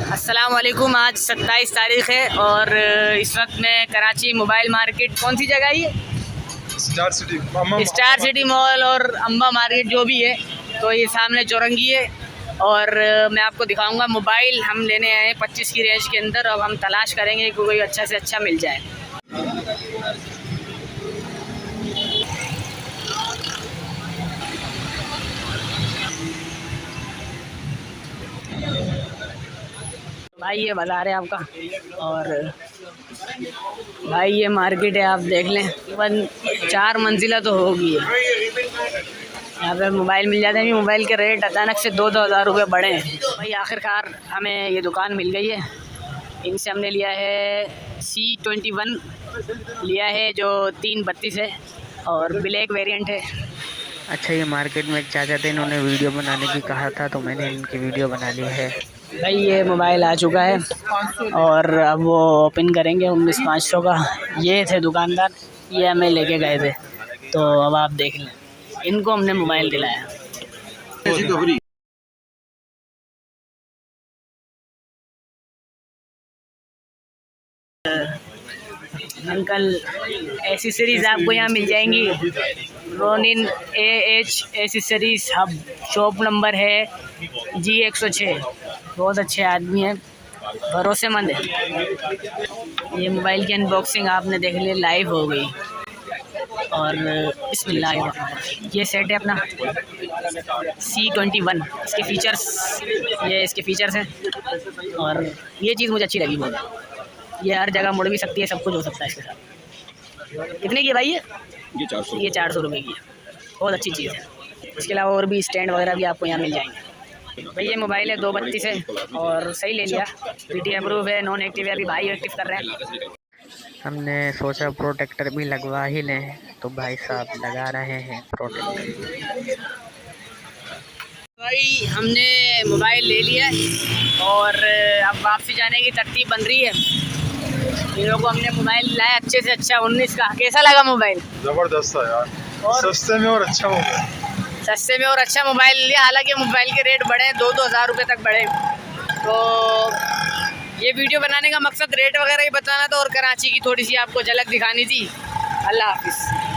अस्सलाम वालेकुम। आज 27 तारीख़ है और इस वक्त मैं कराची मोबाइल मार्केट, कौन सी जगह ये स्टार सिटी मॉल और अम्बा मार्केट जो भी है, तो ये सामने चौरंगी है। और मैं आपको दिखाऊंगा मोबाइल हम लेने आए हैं 25 की रेंज के अंदर। अब हम तलाश करेंगे कि कोई अच्छा से अच्छा मिल जाए। भाई ये बाज़ार है आपका, और भाई ये मार्केट है, आप देख लें। तकरीबन 4 मंजिला तो होगी। यहाँ पे मोबाइल मिल जाते हैं। मोबाइल के रेट अचानक से 2-2 हज़ार रुपये बढ़े हैं। भाई आखिरकार हमें ये दुकान मिल गई है। इनसे हमने लिया है C21 लिया है, जो 332 है और ब्लैक वेरिएंट है। अच्छा, ये मार्केट में एक चाचा थे, इन्होंने वीडियो बनाने की कहा था, तो मैंने इनकी वीडियो बना ली है। भाई ये मोबाइल आ चुका है और अब वो ओपन करेंगे। 19,500 का। ये थे दुकानदार, ये हमें लेके गए थे, तो अब आप देख लें। इनको हमने मोबाइल दिलाया। अंकल एसेसरीज आपको यहाँ मिल जाएंगी। Ronin AH accessories hub, shop number है G106। बहुत अच्छे आदमी हैं, भरोसेमंद है। ये मोबाइल की अनबॉक्सिंग आपने देख ली, लाइव हो गई। और बिस्मिल्लाह, ये सेट है अपना C21। इसके फीचर्स, ये इसके फीचर्स हैं। और ये चीज़ मुझे अच्छी लगी बहुत। ये हर जगह मुड़ भी सकती है, सब कुछ हो सकता है इसके साथ। कितने की है भाई ये 400 रुपये की है। बहुत अच्छी चीज़ है। इसके अलावा और भी स्टैंड वगैरह भी आपको यहाँ मिल जाएंगे। भाई ये मोबाइल है 232 है और सही ले लिया। PT अप्रूव है, नॉन एक्टिव है। अभी भाई एक्टिव कर रहे हैं। हमने सोचा प्रोटेक्टर भी लगवा ही लें, तो भाई साहब लगा रहे हैं प्रोटेक्टर। भाई हमने मोबाइल ले लिया और अब वापसी जाने की तरतीब बन रही है। इन लोगों को हमने मोबाइल लाया अच्छे से अच्छा 19 का। कैसा लगा मोबाइल? ज़बरदस्त है यार, और सस्ते में और अच्छा मोबाइल। सस्ते में और अच्छा मोबाइल लिया। हालांकि मोबाइल के रेट बढ़े, 2-2 हज़ार रुपये तक बढ़े। तो ये वीडियो बनाने का मकसद रेट वगैरह ही बताना था और कराची की थोड़ी सी आपको झलक दिखानी थी। अल्लाह हाफिज़।